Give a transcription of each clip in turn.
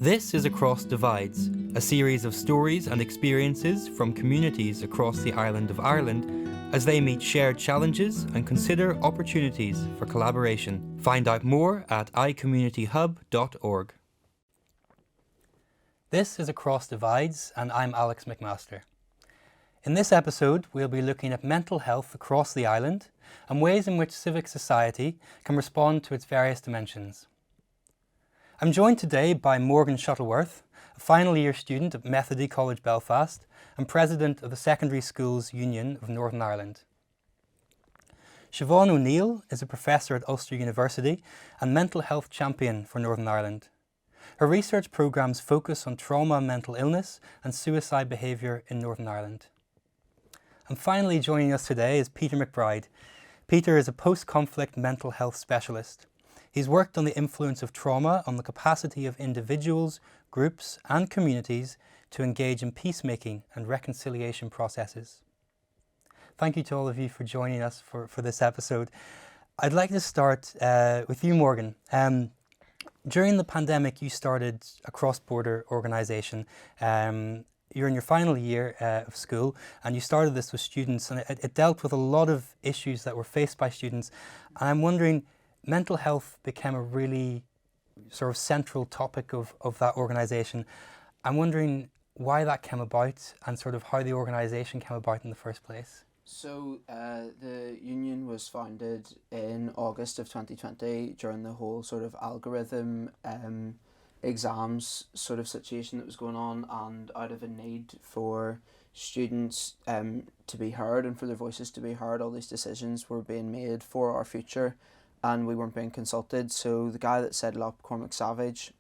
This is Across Divides, a series of stories and experiences from communities across the island of Ireland as they meet shared challenges and consider opportunities for collaboration. Find out more at icommunityhub.org. This is Across Divides, and I'm Alex McMaster. In this episode, we'll be looking at mental health across the island and ways in which civic society can respond to its various dimensions. I'm joined today by Morgan Shuttleworth, a final year student at Methody College Belfast and president of the Secondary Schools Union of Northern Ireland. Siobhan O'Neill is a professor at Ulster University and mental health champion for Northern Ireland. Her research programmes focus on trauma and mental illness and suicide behaviour in Northern Ireland. And finally joining us today is Peter McBride. Peter is a post-conflict mental health specialist. He's worked on the influence of trauma on the capacity of individuals, groups and communities to engage in peacemaking and reconciliation processes. Thank you to all of you for joining us for this episode. I'd like to start with you, Morgan. During the pandemic, you started a cross-border organisation. You're in your final year of school, and you started this with students, and it dealt with a lot of issues that were faced by students. And I'm wondering, mental health became a really sort of central topic of that organisation. I'm wondering why that came about and sort of how the organisation came about in the first place. So the union was founded in August of 2020 during the whole sort of algorithm exams sort of situation that was going on, and out of a need for students to be heard and for their voices to be heard. All these decisions were being made for our future and we weren't being consulted. So the guy that set it up, Cormac Savage,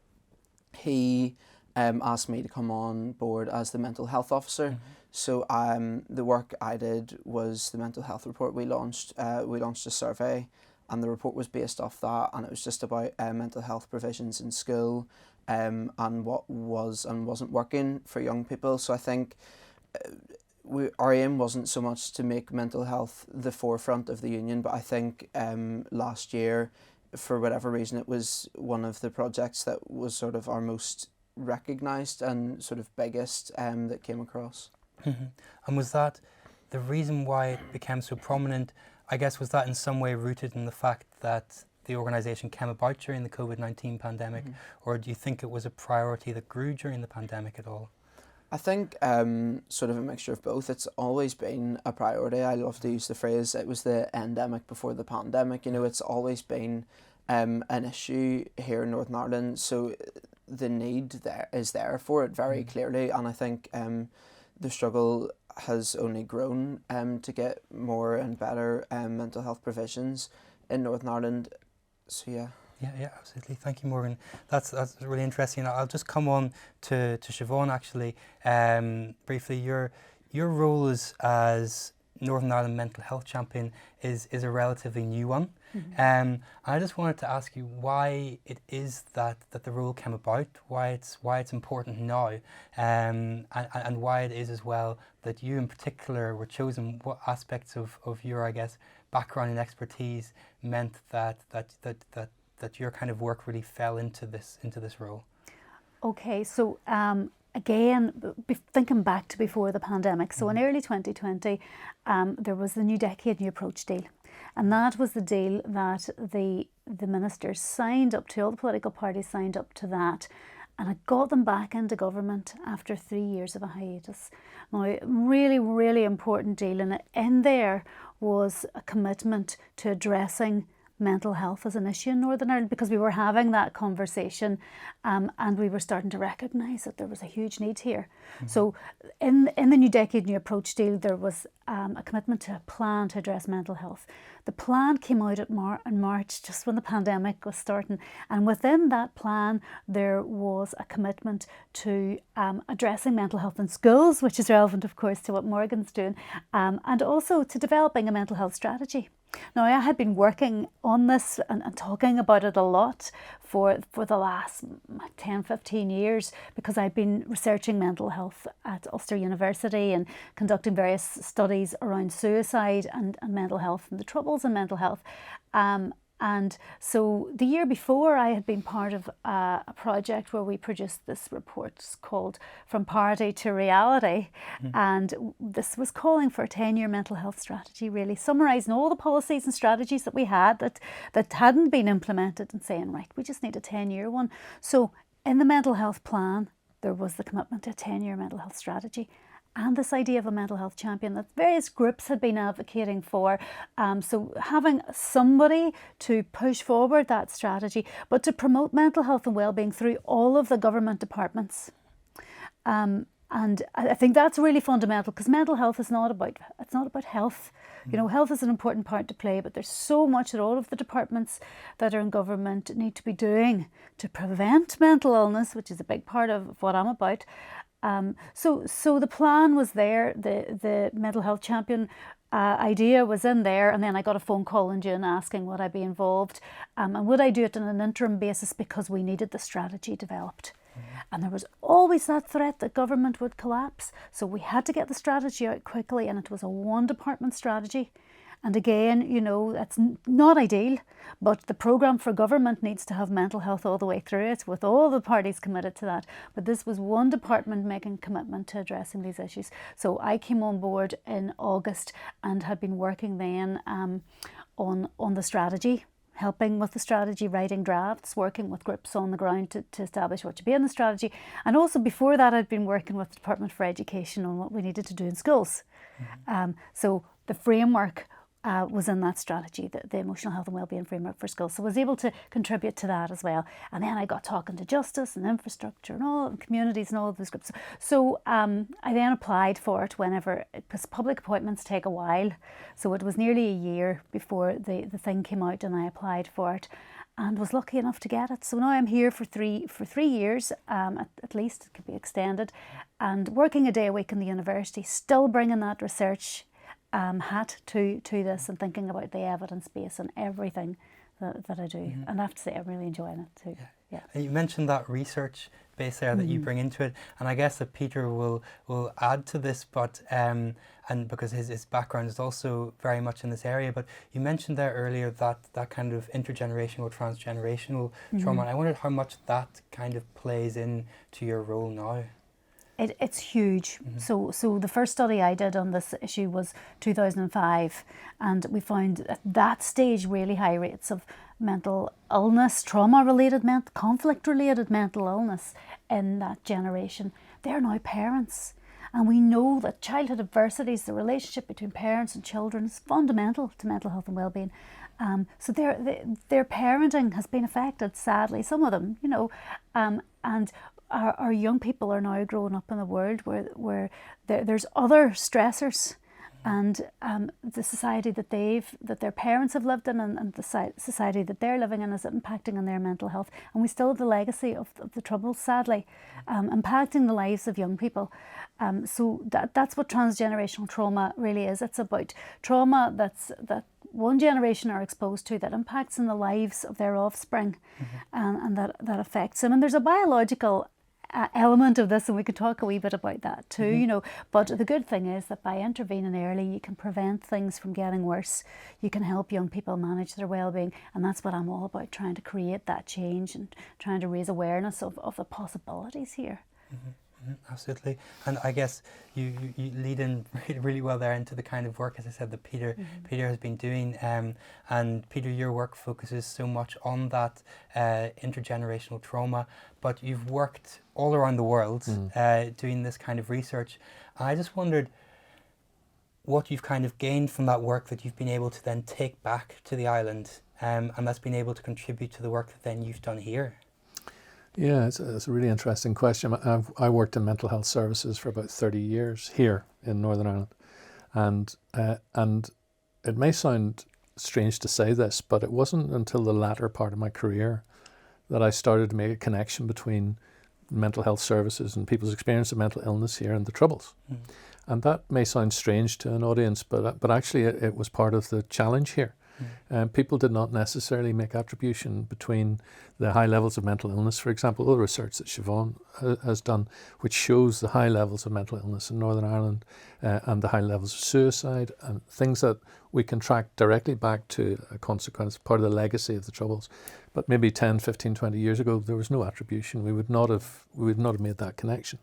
he asked me to come on board as the mental health officer. Mm-hmm. So the work I did was the mental health report we launched. We launched a survey, and the report was based off that, and it was just about mental health provisions in school and what was and wasn't working for young people. So I think our aim wasn't so much to make mental health the forefront of the union, but I think last year, for whatever reason, it was one of the projects that was sort of our most recognised and sort of biggest that came across. Mm-hmm. And was that the reason why it became so prominent? I guess, was that in some way rooted in the fact that the organisation came about during the COVID-19 pandemic, mm-hmm. or do you think it was a priority that grew during the pandemic at all? I think sort of a mixture of both. It's always been a priority. I love to use the phrase, it was the endemic before the pandemic. You know, it's always been an issue here in Northern Ireland. So the need there is there for it very clearly. And I think the struggle has only grown to get more and better mental health provisions in Northern Ireland. So yeah. Yeah, absolutely. Thank you, Morgan. That's really interesting. I'll just come on to Siobhan actually. Briefly, your role as Northern Ireland mental health champion is a relatively new one. Mm-hmm. I just wanted to ask you why it is that the role came about, why it's important now, and why it is as well that you in particular were chosen. What aspects of your, I guess, background and expertise meant that your kind of work really fell into this role? Okay, so again, thinking back to before the pandemic, so in early 2020, there was the New Decade New Approach deal. And that was the deal that the ministers signed up to, all the political parties signed up to that. And it got them back into government after 3 years of a hiatus. Now, really, really important deal. And in there was a commitment to addressing mental health as an issue in Northern Ireland, because we were having that conversation and we were starting to recognise that there was a huge need here. Mm-hmm. So in the New Decade New Approach deal, there was a commitment to a plan to address mental health. The plan came out in March, just when the pandemic was starting, and within that plan there was a commitment to addressing mental health in schools, which is relevant of course to what Morgan's doing, and also to developing a mental health strategy. Now, I had been working on this and talking about it a lot for the last 10, 15 years, because I've been researching mental health at Ulster University and conducting various studies around suicide and mental health and the troubles in mental health. And so the year before, I had been part of a project where we produced this report called From Party to Reality. And this was calling for a 10-year mental health strategy, really summarising all the policies and strategies that we had that hadn't been implemented, and saying, right, we just need a 10-year one. So in the mental health plan, there was the commitment to a 10-year mental health strategy, and this idea of a mental health champion that various groups had been advocating for. So having somebody to push forward that strategy, but to promote mental health and wellbeing through all of the government departments. And I think that's really fundamental, because mental health is not about health. You know, health is an important part to play, but there's so much that all of the departments that are in government need to be doing to prevent mental illness, which is a big part of what I'm about. So the plan was there, the mental health champion idea was in there, and then I got a phone call in June asking would I be involved, and would I do it on an interim basis because we needed the strategy developed. And there was always that threat that government would collapse. So we had to get the strategy out quickly, and it was a one department strategy. And again, you know, that's not ideal, but the programme for government needs to have mental health all the way through it, with all the parties committed to that. But this was one department making commitment to addressing these issues. So I came on board in August and had been working then on the strategy, helping with the strategy, writing drafts, working with groups on the ground to establish what should be in the strategy. And also before that, I'd been working with the Department for Education on what we needed to do in schools. So the framework was in that strategy, the emotional health and wellbeing framework for schools. So I was able to contribute to that as well. And then I got talking to justice and infrastructure and all communities and all of those groups. So I then applied for it because public appointments take a while. So it was nearly a year before the thing came out, and I applied for it and was lucky enough to get it. So now I'm here for 3 years, at least. It could be extended, and working a day a week in the university, still bringing that research hat to this, and thinking about the evidence base and everything that I do. And I have to say, I'm really enjoying it too. Yeah. And you mentioned that research base there that you bring into it, and I guess that Peter will add to this, but and because his background is also very much in this area. But you mentioned there earlier that kind of intergenerational or transgenerational trauma, and I wondered how much that kind of plays into your role now. It's huge. So the first study I did on this issue was 2005, and we found at that stage really high rates of mental illness, trauma-related, conflict-related mental illness in that generation. They're now parents, and we know that childhood adversities, the relationship between parents and children, is fundamental to mental health and wellbeing. So their parenting has been affected, sadly, some of them, you know, and our young people are now growing up in a world where there's other stressors, and the society that their parents have lived in, and the society that they're living in, is impacting on their mental health. And we still have the legacy of the Troubles, sadly, impacting the lives of young people. So that's what transgenerational trauma really is. It's about trauma that one generation are exposed to, that impacts in the lives of their offspring, and that affects them. And there's a biological element of this, and we could talk a wee bit about that too, you know. But the good thing is that by intervening early, you can prevent things from getting worse. You can help young people manage their well-being, and that's what I'm all about, trying to create that change and trying to raise awareness of the possibilities here. Absolutely. And I guess you lead in really well there into the kind of work, as I said, that Peter has been doing. And Peter, your work focuses so much on that intergenerational trauma, but you've worked all around the world doing this kind of research. And I just wondered what you've kind of gained from that work that you've been able to then take back to the island, and that's been able to contribute to the work that then you've done here. Yeah, it's a really interesting question. I worked in mental health services for about 30 years here in Northern Ireland, and it may sound strange to say this, but it wasn't until the latter part of my career that I started to make a connection between mental health services and people's experience of mental illness here and the Troubles. And that may sound strange to an audience, but actually it was part of the challenge here. People did not necessarily make attribution between the high levels of mental illness, for example, all the research that Siobhan has done, which shows the high levels of mental illness in Northern Ireland and the high levels of suicide and things that we can track directly back to a consequence, part of the legacy of the Troubles. But maybe 10, 15, 20 years ago, there was no attribution. We would not have made that connection.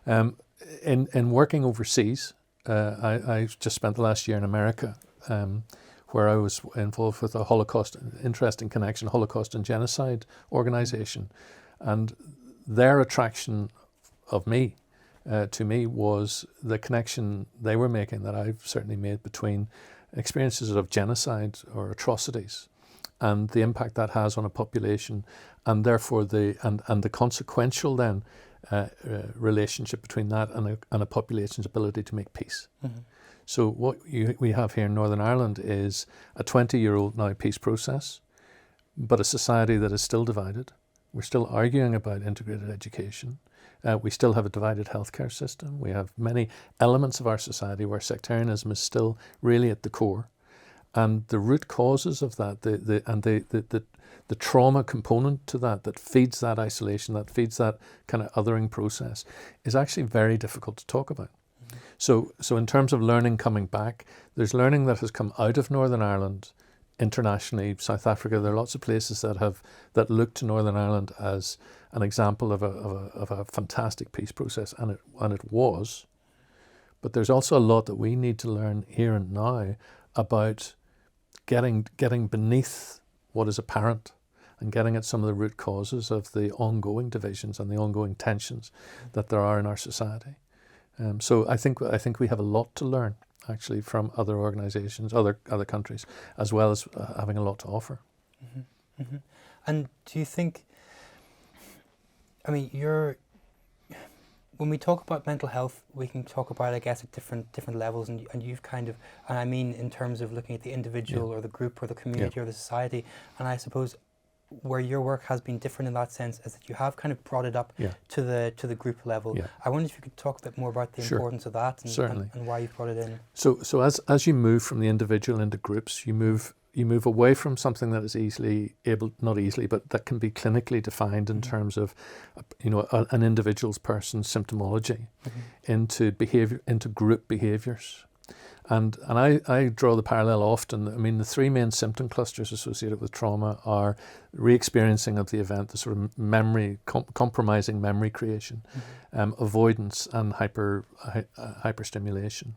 In working overseas, I just spent the last year in America, where I was involved with a Holocaust and Genocide organization, and their attraction of me to me was the connection they were making that I've certainly made between experiences of genocide or atrocities and the impact that has on a population, and therefore the consequential then relationship between that and a population's ability to make peace. So what we have here in Northern Ireland is a 20-year-old now peace process, but a society that is still divided. We're still arguing about integrated education. We still have a divided healthcare system. We have many elements of our society where sectarianism is still really at the core. And the root causes of that, the trauma component to that feeds that isolation, that feeds that kind of othering process, is actually very difficult to talk about. So in terms of learning coming back, there's learning that has come out of Northern Ireland internationally. South Africa, there are lots of places that look to Northern Ireland as an example of a fantastic peace process, and it was. But there's also a lot that we need to learn here and now about getting beneath what is apparent and getting at some of the root causes of the ongoing divisions and the ongoing tensions that there are in our society. So I think we have a lot to learn actually from other organisations, other countries, as well as having a lot to offer. And do you think? I mean, when we talk about mental health, we can talk about, I guess, at different levels, and you've kind of, and I mean in terms of looking at the individual or the group or the community or the society, and I suppose where your work has been different in that sense is that you have kind of brought it up to the group level. I wonder if you could talk a bit more about the importance of that and why you've brought it in. So as you move from the individual into groups, you move away from something that is but that can be clinically defined in terms of, an individual's person's symptomology into behavior, into group behaviors. And I draw the parallel often. I mean, the three main symptom clusters associated with trauma are re-experiencing of the event, the sort of compromising memory creation, avoidance, and hyperstimulation.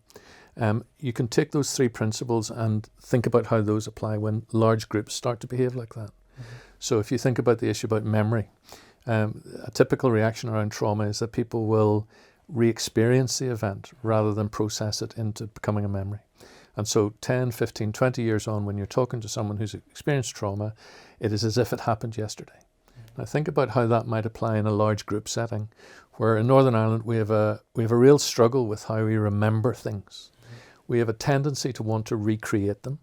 You can take those three principles and think about how those apply when large groups start to behave like that. So if you think about the issue about memory, a typical reaction around trauma is that people will re-experience the event rather than process it into becoming a memory. And so 10, 15, 20 years on, when you're talking to someone who's experienced trauma, it is as if it happened yesterday. Now think about how that might apply in a large group setting, where in Northern Ireland we have a real struggle with how we remember things. We have a tendency to want to recreate them.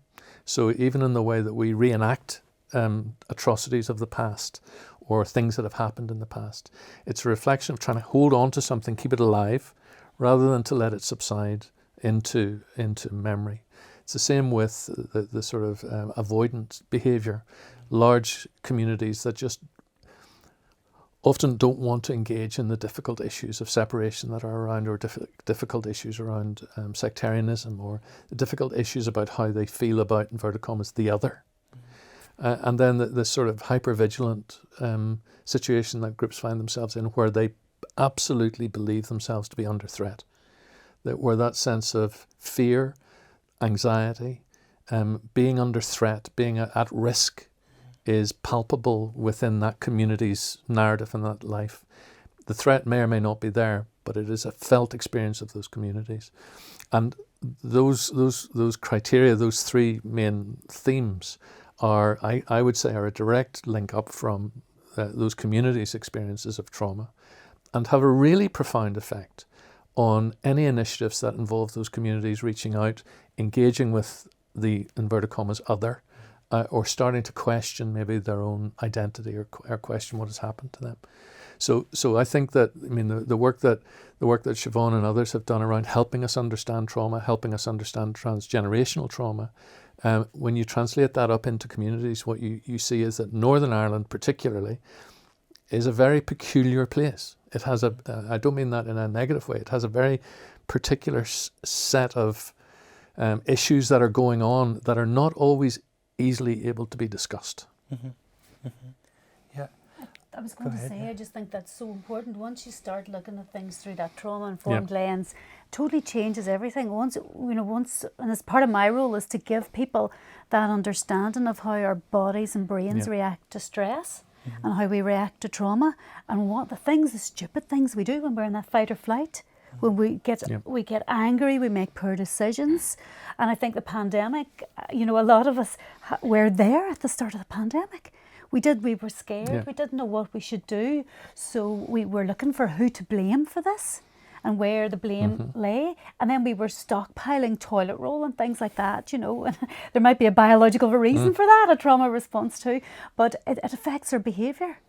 So even in the way that we reenact atrocities of the past or things that have happened in the past, it's a reflection of trying to hold on to something, keep it alive, rather than to let it subside into memory. It's the same with the sort of avoidant behaviour. Large communities that just often don't want to engage in the difficult issues of separation that are around, or difficult issues around sectarianism, or the difficult issues about how they feel about, inverted commas, the other. And then the sort of hypervigilant situation that groups find themselves in, where they absolutely believe themselves to be under threat, where that sense of fear, anxiety, being under threat, being at risk, is palpable within that community's narrative and that life. The threat may or may not be there, but it is a felt experience of those communities. And those criteria, those three main themes, are, I would say, are a direct link up from those communities' experiences of trauma, and have a really profound effect on any initiatives that involve those communities reaching out, engaging with the, inverted commas, other, or starting to question maybe their own identity, or question what has happened to them. So I think that, I mean, the work that Siobhan and others have done around helping us understand trauma, helping us understand transgenerational trauma, when you translate that up into communities, what you see is that Northern Ireland particularly is a very peculiar place. It has I don't mean that in a negative way, it has a very particular set of issues that are going on that are not always easily able to be discussed. Yeah. I was going to say, I just think that's so important. Once you start looking at things through that trauma-informed lens, totally changes everything. Once, and as part of my role is to give people that understanding of how our bodies and brains react to stress and how we react to trauma, and what the stupid things we do when we're in that fight or flight. When we get angry, we make poor decisions. And I think the pandemic, a lot of us were there at the start of the pandemic. We were scared, we didn't know what we should do. So we were looking for who to blame for this and where the blame lay. And then we were stockpiling toilet roll and things like that, And there might be a biological reason for that, a trauma response too, but it affects our behaviour.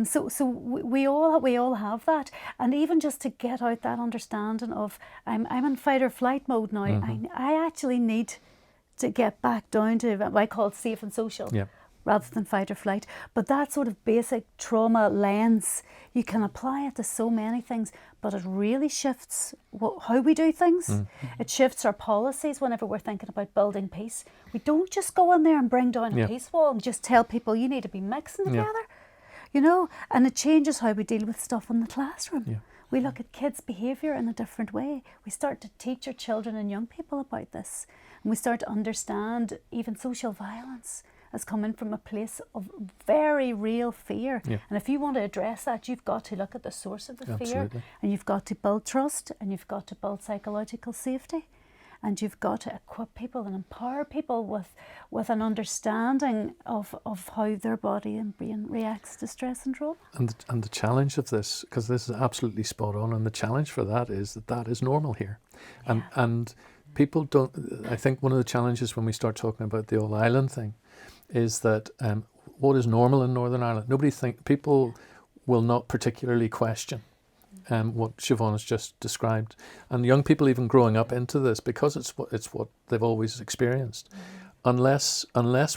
So we all have that, and even just to get out that understanding of I'm in fight or flight mode now. I actually need to get back down to what I call safe and social, rather than fight or flight. But that sort of basic trauma lens, you can apply it to so many things, but it really shifts how we do things. It shifts our policies whenever we're thinking about building peace. We don't just go in there and bring down a peace wall and just tell people you need to be mixing together. And it changes how we deal with stuff in the classroom. We look at kids' behaviour in a different way. We start to teach our children and young people about this. And we start to understand even social violence as coming from a place of very real fear. And if you want to address that, you've got to look at the source of the fear. And you've got to build trust, and you've got to build psychological safety. And you've got to equip people and empower people with an understanding of how their body and brain reacts to stress and trauma. And the challenge of this, because this is absolutely spot on, and the challenge for that is that is normal here. And people don't, I think one of the challenges when we start talking about the all-island thing is that what is normal in Northern Ireland, people will not particularly question what Siobhan has just described, and young people even growing up into this, because it's what they've always experienced. Unless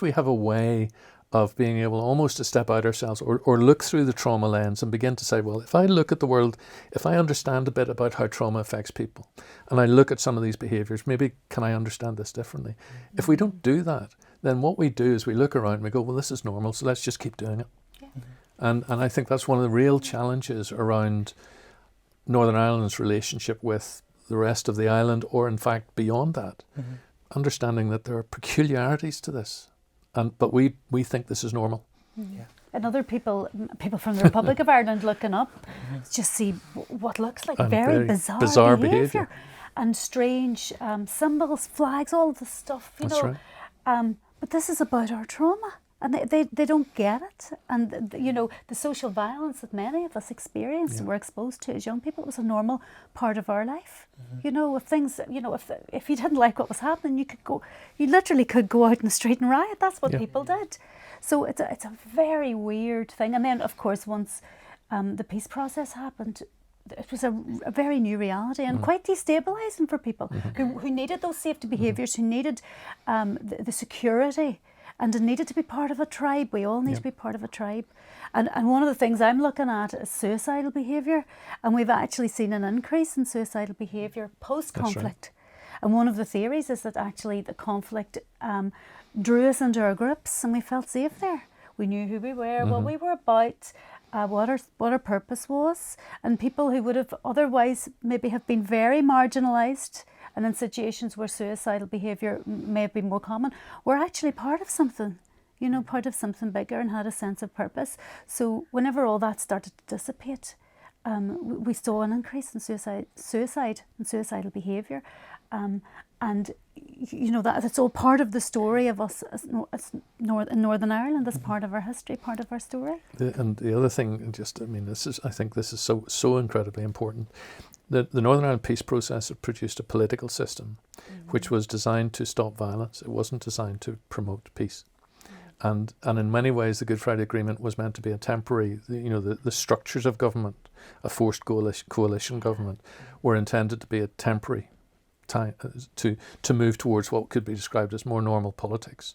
we have a way of being able almost to step out ourselves or look through the trauma lens and begin to say, well, if I look at the world, if I understand a bit about how trauma affects people, and I look at some of these behaviours, maybe can I understand this differently? If we don't do that, then what we do is we look around and we go, well, this is normal, so let's just keep doing it. And I think that's one of the real challenges around Northern Ireland's relationship with the rest of the island, or in fact beyond that, understanding that there are peculiarities to this, but we think this is normal. And other people from the Republic of Ireland looking up, just see what looks like very bizarre behaviour and strange symbols, flags, all of the stuff, That's right. But this is about our trauma. And they don't get it. And, the social violence that many of us experienced and were exposed to as young people, it was a normal part of our life. If things, if you didn't like what was happening, you literally could go out in the street and riot. That's what people did. So it's a very weird thing. And then, of course, once the peace process happened, it was a very new reality and quite destabilising for people who needed those safety behaviours, who needed the security, and it needed to be part of a tribe. We all need to be part of a tribe. And one of the things I'm looking at is suicidal behaviour. And we've actually seen an increase in suicidal behaviour post-conflict. Right. And one of the theories is that actually the conflict drew us into our groups, and we felt safe there. We knew who we were, what we were about, what our purpose was. And people who would have otherwise maybe have been very marginalised, and in situations where suicidal behaviour may have been more common, were actually part of something, part of something bigger, and had a sense of purpose. So whenever all that started to dissipate, we saw an increase in suicide and suicidal behaviour. And that's all part of the story of us in Northern Ireland, as part of our history, part of our story. And the other thing, I think this is so incredibly important. The Northern Ireland peace process had produced a political system which was designed to stop violence. It wasn't designed to promote peace. And in many ways, the Good Friday Agreement was meant to be a temporary, the structures of government, a forced coalition government, were intended to be a temporary time to move towards what could be described as more normal politics.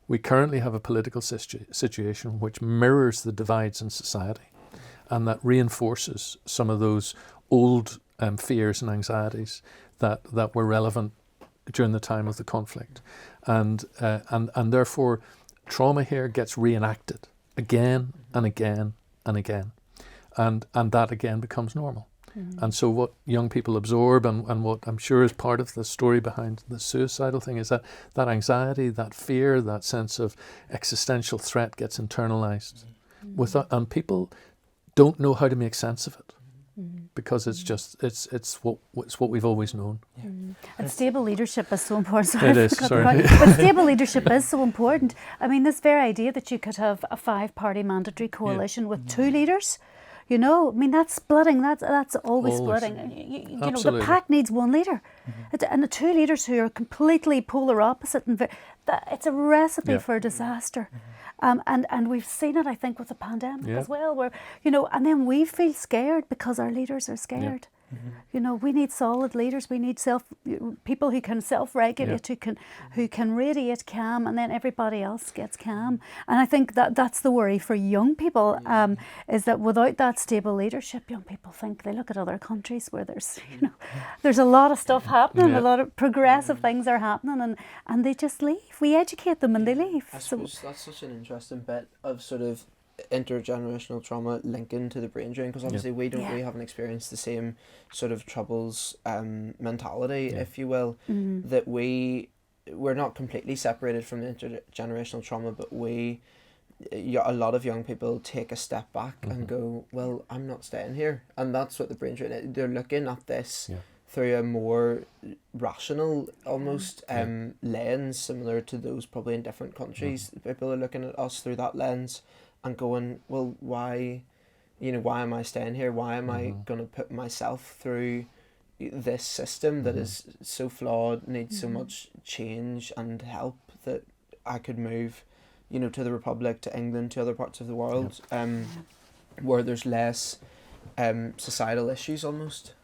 We currently have a political situation which mirrors the divides in society, and that reinforces some of those old fears and anxieties that were relevant during the time of the conflict, and therefore trauma here gets reenacted again and again and again, and that again becomes normal. And so what young people absorb, and what I'm sure is part of the story behind the suicidal thing, is that anxiety, that fear, that sense of existential threat gets internalized, and people don't know how to make sense of it, because it's just it's what we've always known. And stable leadership is so important. It is, sorry. But stable leadership is so important. I mean, this very idea that you could have a 5-party mandatory coalition with 2 leaders. You know, I mean, that's splitting. That's always splitting. You know, the pack needs 1 leader, and the 2 leaders who are completely polar opposite, and it's a recipe for disaster. And we've seen it, I think, with the pandemic as well, where, you know, and then we feel scared because our leaders are scared. You know, we need solid leaders. We need people who can self-regulate, who can radiate calm, and then everybody else gets calm. And I think that's the worry for young people, is that without that stable leadership, young people think, they look at other countries where there's, you know, there's a lot of stuff happening, a lot of progressive things are happening, and they just leave. We educate them and they leave. I suppose that's such an interesting bit of sort of intergenerational trauma linking to the brain drain, because obviously we haven't experienced the same sort of troubles mentality, if you will, that we're not completely separated from the intergenerational trauma, but a lot of young people take a step back and go, well, I'm not staying here. And that's what the brain drain is. They're looking at this through a more rational almost lens, similar to those probably in different countries. People are looking at us through that lens and going, well, why am I staying here? Why am I going to put myself through this system that is so flawed, needs so much change and help, that I could move, you know, to the Republic, to England, to other parts of the world, where there's less societal issues almost.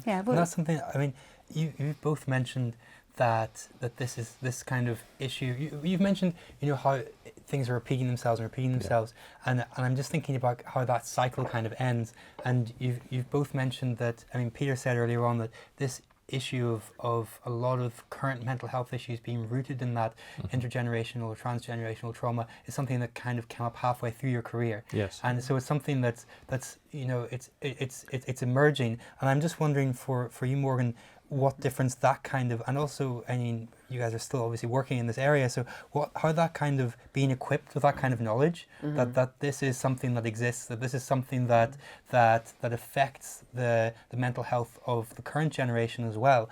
Yeah, and that's something, I mean, you've both mentioned that this kind of issue. You've mentioned, you know, how things are repeating themselves, and I'm just thinking about how that cycle kind of ends. And you've both mentioned that, I mean, Peter said earlier on that this issue of a lot of current mental health issues being rooted in that intergenerational or transgenerational trauma is something that kind of came up halfway through your career. Yes. And so it's something that's you know, it's emerging. And I'm just wondering for you, Morgan, what difference that kind of, and also, I mean, you guys are still obviously working in this area, so how that kind of being equipped with that kind of knowledge, that this is something that exists, that this is something that affects the mental health of the current generation as well,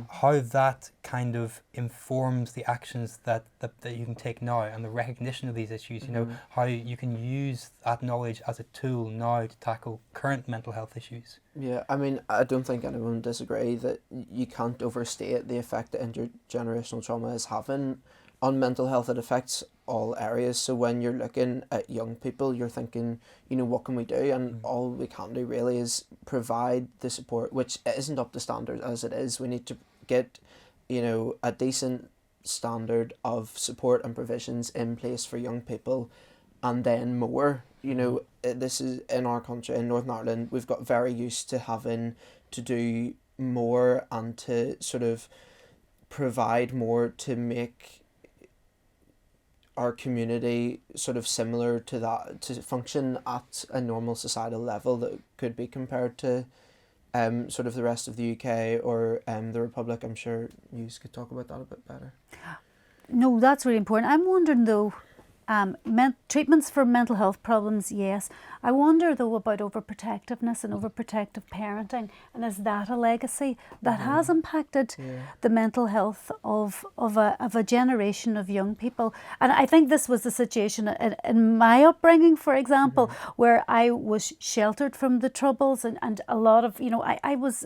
how that kind of informs the actions that you can take now, and the recognition of these issues, you know, how you can use that knowledge as a tool now to tackle current mental health issues. Yeah, I mean, I don't think anyone would disagree that you can't overstate the effect that intergenerational trauma is having on mental health. It affects all areas. So when you're looking at young people, you're thinking, you know, what can we do? And all we can do really is provide the support, which isn't up to standard as it is. We need to get, you know, a decent standard of support and provisions in place for young people, and then more. You know, this is in our country, in Northern Ireland, we've got very used to having to do more and to sort of provide more to make our community sort of similar to that, to function at a normal societal level that could be compared to sort of the rest of the UK or the Republic. I'm sure you could talk about that a bit better. No, that's really important. I'm wondering though, treatments for mental health problems, yes. I wonder though about overprotectiveness and overprotective parenting, and is that a legacy that has impacted the mental health of a generation of young people? And I think this was the situation in my upbringing, for example, where I was sheltered from the troubles, and a lot of, you know, I was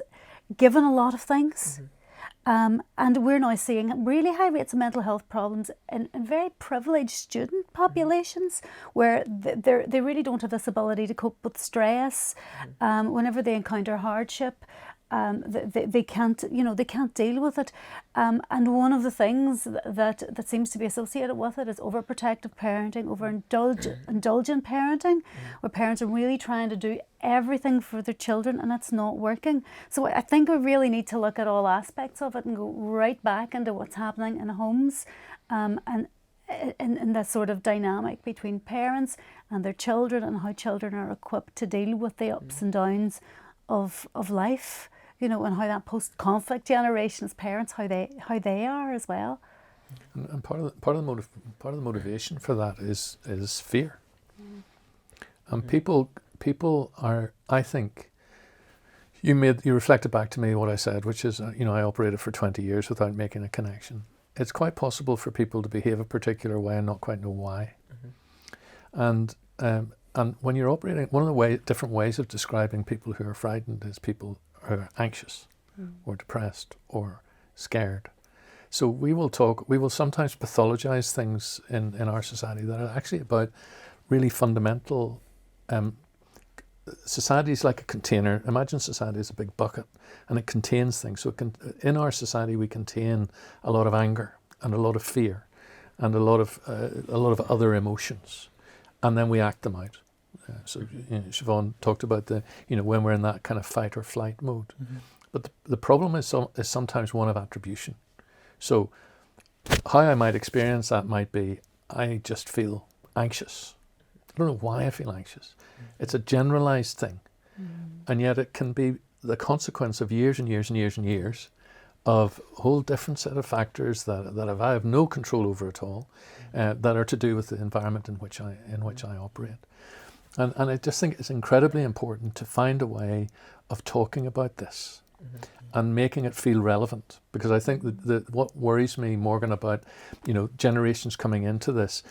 given a lot of things. And we're now seeing really high rates of mental health problems in very privileged student populations, where they really don't have this ability to cope with stress whenever they encounter hardship. they can't, they can't deal with it. And one of the things that seems to be associated with it is overprotective parenting, indulgent parenting, where parents are really trying to do everything for their children and it's not working. So I think we really need to look at all aspects of it and go right back into what's happening in homes, and in that sort of dynamic between parents and their children, and how children are equipped to deal with the ups and downs of life, and how that post-conflict generation's parents, how they are as well. And part of the motivation for that is fear. And people are, I think, you reflected back to me what I said, which is, I operated for 20 years without making a connection. It's quite possible for people to behave a particular way and not quite know why. And when you're operating, one of the different ways of describing people who are frightened is people who are anxious or depressed or scared. So we will sometimes pathologize things in our society that are actually about really fundamental. Society is like a container. Imagine society is a big bucket and it contains things. So in our society we contain a lot of anger and a lot of fear and a lot of other emotions, and then we act them out. So Siobhan talked about when we're in that kind of fight or flight mode. But the problem is sometimes one of attribution. So how I might experience that might be, I just feel anxious. I don't know why I feel anxious. It's a generalized thing. And yet it can be the consequence of years and years and years and years of a whole different set of factors that I have no control over at all, that are to do with the environment in which I operate. And I just think it's incredibly important to find a way of talking about this and making it feel relevant. Because I think that what worries me, Morgan, about generations coming into this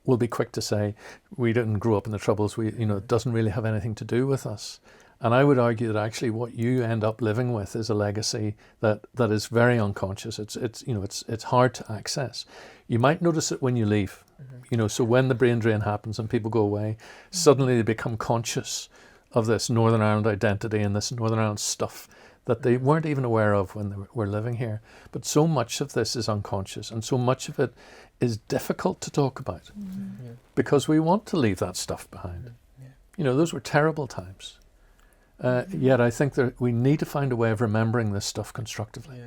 will be quick to say, we didn't grow up in the Troubles, it doesn't really have anything to do with us. And I would argue that actually what you end up living with is a legacy that is very unconscious. It's hard to access. You might notice it when you leave. So when the brain drain happens and people go away, suddenly they become conscious of this Northern Ireland identity and this Northern Ireland stuff that they weren't even aware of when they were living here. But so much of this is unconscious, and so much of it is difficult to talk about because we want to leave that stuff behind. Those were terrible times. Yet I think that we need to find a way of remembering this stuff constructively.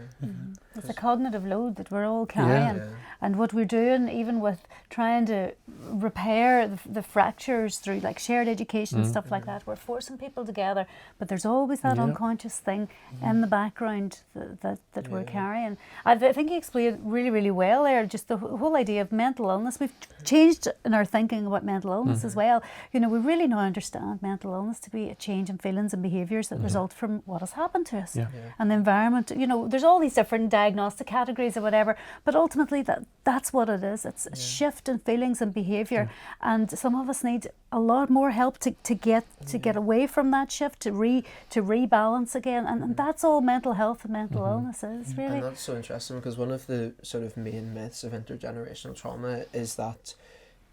It's a cognitive load that we're all carrying, and what we're doing, even with trying to repair the fractures through like shared education and stuff like that, we're forcing people together, but there's always that unconscious thing in the background that we're carrying. I think you explained really, really well there, just the whole idea of mental illness. We've changed in our thinking about mental illness as well. We really now understand mental illness to be a change in feelings and behaviours that result from what has happened to us and the environment. There's all these different diagnostic categories or whatever, but ultimately that's what it is. It's a shift in feelings and behaviour, and some of us need a lot more help to get away from that shift, to rebalance again, and that's all mental health and mental illness is, really. And that's so interesting, because one of the sort of main myths of intergenerational trauma is that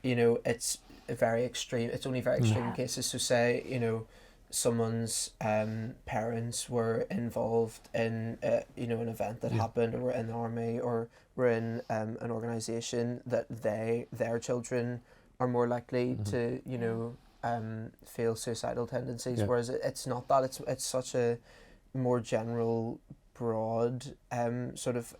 it's very extreme. It's only very extreme cases. So say someone's parents were involved in an event that happened, or were in the army, or were in an organisation, that their children are more likely to feel suicidal tendencies, whereas it's not that. It's such a more general, broad sort of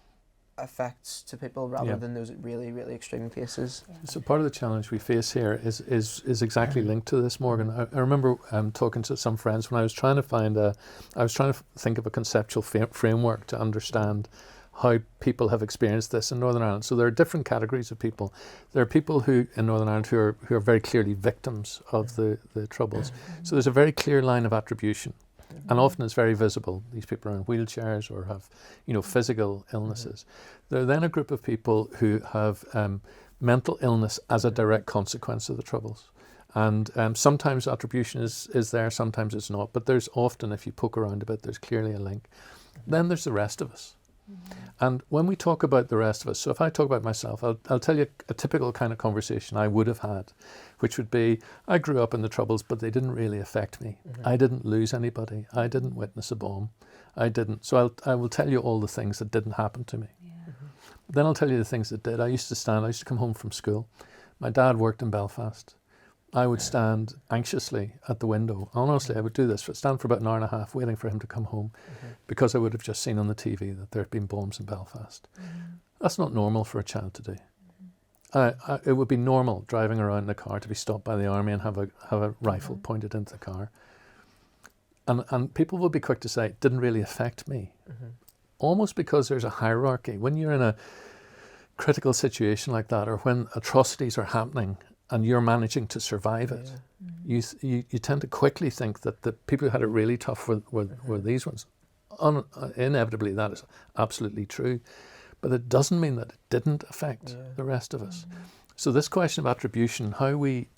effects to people rather than those really, really extreme cases. So part of the challenge we face here is exactly linked to this, Morgan. I remember talking to some friends when I was trying to think of a conceptual framework to understand how people have experienced this in Northern Ireland. So there are different categories of people. There are people who in Northern Ireland who are very clearly victims of the Troubles. So there's a very clear line of attribution. And often it's very visible. These people are in wheelchairs or have, physical illnesses. There are then a group of people who have mental illness as a direct consequence of the Troubles. And sometimes attribution is there, sometimes it's not. But there's often, if you poke around a bit, there's clearly a link. Then there's the rest of us. And when we talk about the rest of us, so if I talk about myself, I'll tell you a typical kind of conversation I would have had, which would be, I grew up in the Troubles, but they didn't really affect me. I didn't lose anybody. I didn't witness a bomb. I didn't. So I will tell you all the things that didn't happen to me. Then I'll tell you the things that did. I used to come home from school. My dad worked in Belfast. I would stand anxiously at the window. Honestly, I would do this, stand for about an hour and a half waiting for him to come home because I would have just seen on the TV that there had been bombs in Belfast. That's not normal for a child to do. It would be normal driving around in a car to be stopped by the army and have a rifle pointed into the car. And people would be quick to say, it didn't really affect me. Almost because there's a hierarchy. When you're in a critical situation like that, or when atrocities are happening and you're managing to survive it, you tend to quickly think that the people who had it really tough were these ones. Inevitably, that is absolutely true. But it doesn't mean that it didn't affect the rest of us. So this question of attribution, how we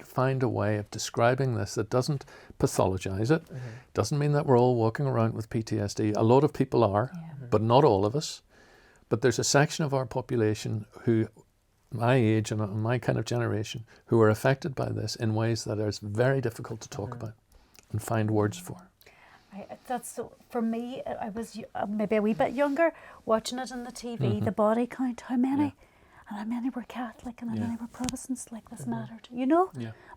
find a way of describing this that doesn't pathologize it, doesn't mean that we're all walking around with PTSD. A lot of people are, but not all of us. But there's a section of our population who, my age and my kind of generation, who are affected by this in ways that are very difficult to talk about and find words for. For me, I was maybe a wee bit younger, watching it on the TV, the body count, how many? And how many were Catholic and how many were Protestants, like this mattered, you know?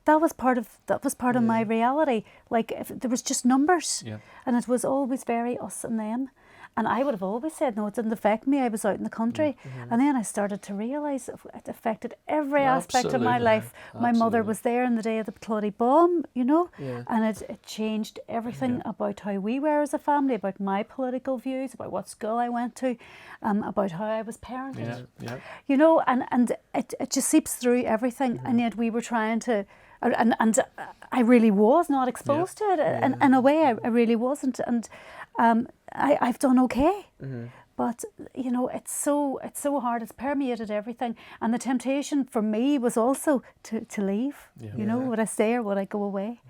That was part of my reality. Like, if there was just numbers, and it was always very us and them. And I would have always said, no, it didn't affect me. I was out in the country. And then I started to realise it affected every aspect of my life. My mother was there on the day of the bloody bomb, you know? And it changed everything about how we were as a family, about my political views, about what school I went to, about how I was parented. You know, and it just seeps through everything. And yet we were trying to... And I really was not exposed to it. And in a way, I really wasn't. And I've done okay. But, you know, it's so hard. It's permeated everything. And the temptation for me was also to leave. You know, would I stay or would I go away?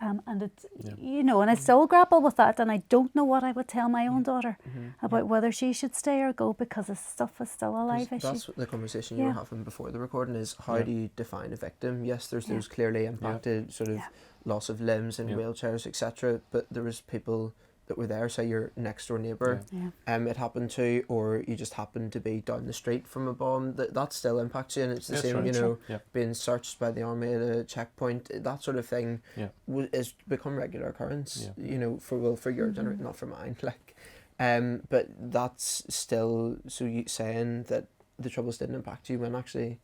And it's, you know, and I still grapple with that. And I don't know what I would tell my own daughter about whether she should stay or go, because this stuff is still a live issue. That's what the conversation you were having before the recording is, how do you define a victim? Yes, there's those clearly impacted sort of loss of limbs and wheelchairs, etc. But there was people that were there, say your next door neighbour, it happened to, or you just happened to be down the street from a bomb, that still impacts you. And it's the same, you know, being searched by the army at a checkpoint, that sort of thing is become regular occurrence, you know, for your generation, not for mine, like, but that's still, so you saying that the Troubles didn't impact you when actually,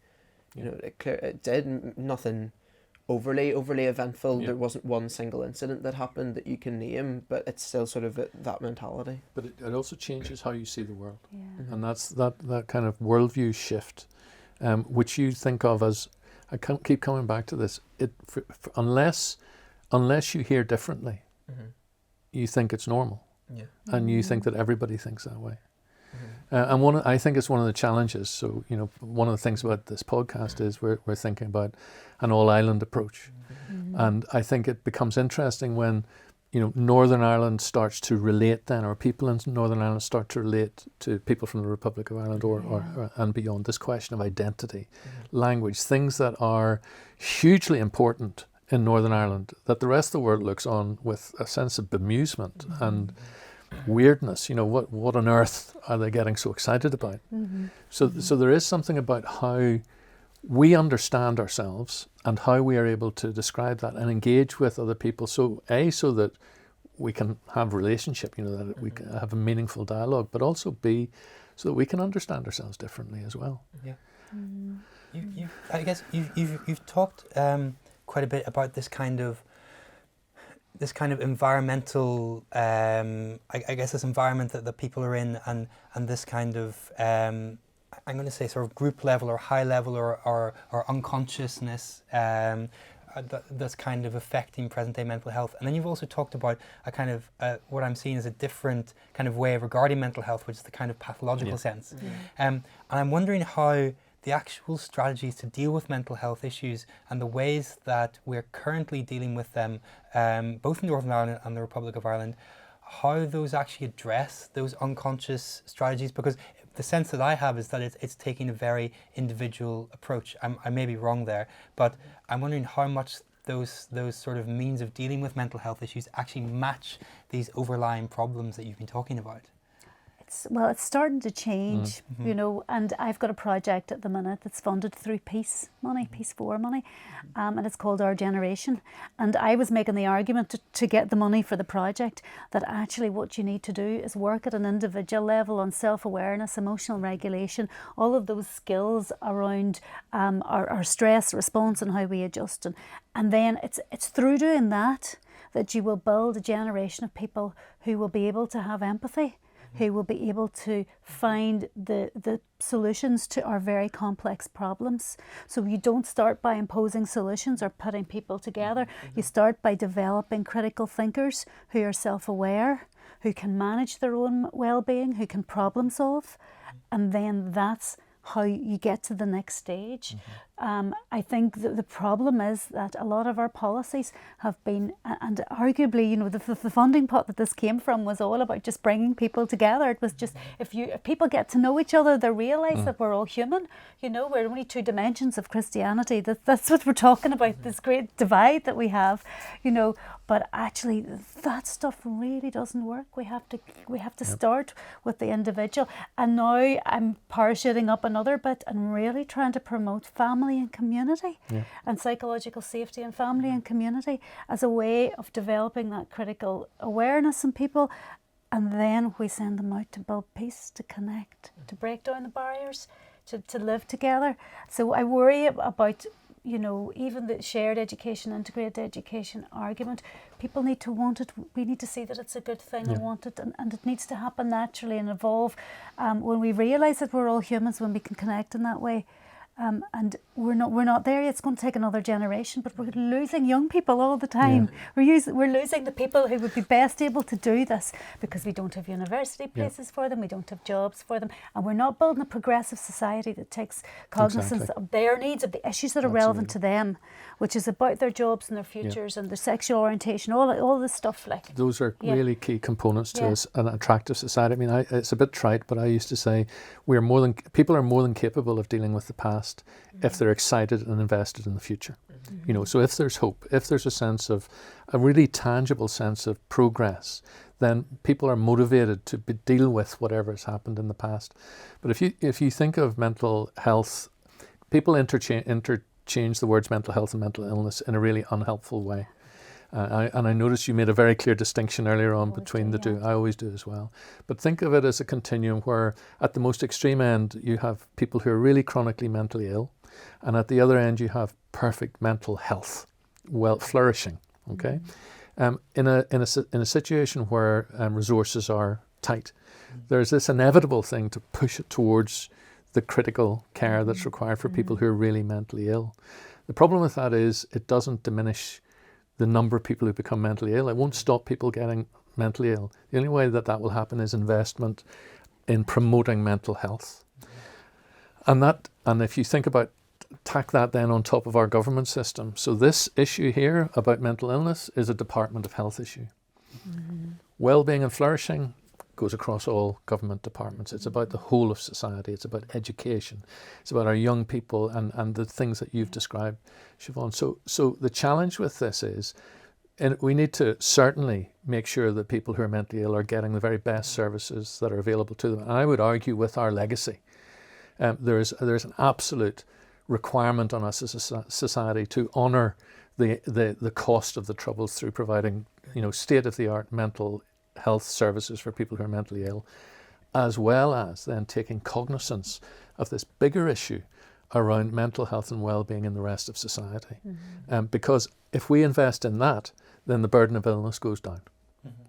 you know, it did, nothing overly eventful. There wasn't one single incident that happened that you can name, but it's still sort of that mentality. But it also changes how you see the world. And that's that kind of worldview shift, which you think of as, I can't keep coming back to this, unless you hear differently, you think it's normal. And you think that everybody thinks that way. And I think it's one of the challenges. So, you know, one of the things about this podcast is we're thinking about an all-island approach. And I think it becomes interesting when, you know, Northern Ireland starts to relate then, or people in Northern Ireland start to relate to people from the Republic of Ireland or and beyond, this question of identity, language, things that are hugely important in Northern Ireland that the rest of the world looks on with a sense of bemusement and weirdness. You know, what on earth are they getting so excited about? So there is something about how we understand ourselves and how we are able to describe that and engage with other people. So that we can have relationship, you know, that we can have a meaningful dialogue, but also B, so that we can understand ourselves differently as well. I guess you've talked quite a bit about this kind of environmental, I guess this environment that people are in, and this kind of, I'm going to say sort of group level or high level or unconsciousness that's kind of affecting present day mental health. And then you've also talked about a kind of what I'm seeing as a different kind of way of regarding mental health, which is the kind of pathological sense. And I'm wondering how the actual strategies to deal with mental health issues and the ways that we're currently dealing with them, both in Northern Ireland and the Republic of Ireland, how those actually address those unconscious strategies? Because the sense that I have is that it's taking a very individual approach. I may be wrong there, but I'm wondering how much those sort of means of dealing with mental health issues actually match these overlying problems that you've been talking about. It's starting to change, you know, and I've got a project at the minute that's funded through Peace money, Peace 4 money, and it's called Our Generation. And I was making the argument to get the money for the project that actually what you need to do is work at an individual level on self-awareness, emotional regulation, all of those skills around our stress response and how we adjust. And then it's through doing that you will build a generation of people who will be able to have empathy, who will be able to find the solutions to our very complex problems. So you don't start by imposing solutions or putting people together. You start by developing critical thinkers who are self-aware, who can manage their own well-being, who can problem solve, and then that's how you get to the next stage. I think the problem is that a lot of our policies have been, and arguably, you know, the funding pot that this came from was all about just bringing people together. It was just, if people get to know each other, they realise that we're all human. You know, we're only two dimensions of Christianity. That's what we're talking about, this great divide that we have, you know. But actually, that stuff really doesn't work. We have to start with the individual. And now I'm parachuting up another bit and really trying to promote family and community and psychological safety and family and community as a way of developing that critical awareness in people. And then we send them out to build peace, to connect, to break down the barriers, to live together. So I worry about, you know, even the shared education, integrated education argument. People need to want it. We need to see that it's a good thing and want it, and it needs to happen naturally and evolve when we realise that we're all humans, when we can connect in that way. And we're not there yet. It's going to take another generation, but we're losing young people all the time. We're losing the people who would be best able to do this because we don't have university places for them, we don't have jobs for them, and we're not building a progressive society that takes cognizance of their needs, of the issues that are relevant to them, which is about their jobs and their futures and their sexual orientation, all this stuff. Like those are really key components to an attractive society. I mean, it's a bit trite, but I used to say people are more than capable of dealing with the past if they're excited and invested in the future. You know, so if there's hope, if there's a really tangible sense of progress, then people are motivated to deal with whatever has happened in the past. But if you think of mental health, people interchange the words mental health and mental illness in a really unhelpful way. And I noticed you made a very clear distinction earlier on between the two. I always do as well. But think of it as a continuum where at the most extreme end you have people who are really chronically mentally ill, and at the other end you have perfect mental health, flourishing. Okay, in a situation where resources are tight, there's this inevitable thing to push it towards the critical care that's required for people who are really mentally ill. The problem with that is it doesn't diminish the number of people who become mentally ill. It won't stop people getting mentally ill. The only way that will happen is investment in promoting mental health. And if you think about, tack that then on top of our government system. So this issue here about mental illness is a Department of Health issue. Wellbeing and flourishing goes across all government departments. It's about the whole of society. It's about education. It's about our young people and the things that you've described, Siobhan. So the challenge with this is, and we need to certainly make sure that people who are mentally ill are getting the very best services that are available to them. And I would argue with our legacy, there's an absolute requirement on us as a society to honour the cost of the troubles through providing, you know, state-of-the-art mental health services for people who are mentally ill, as well as then taking cognizance of this bigger issue around mental health and well-being in the rest of society. Because if we invest in that, then the burden of illness goes down.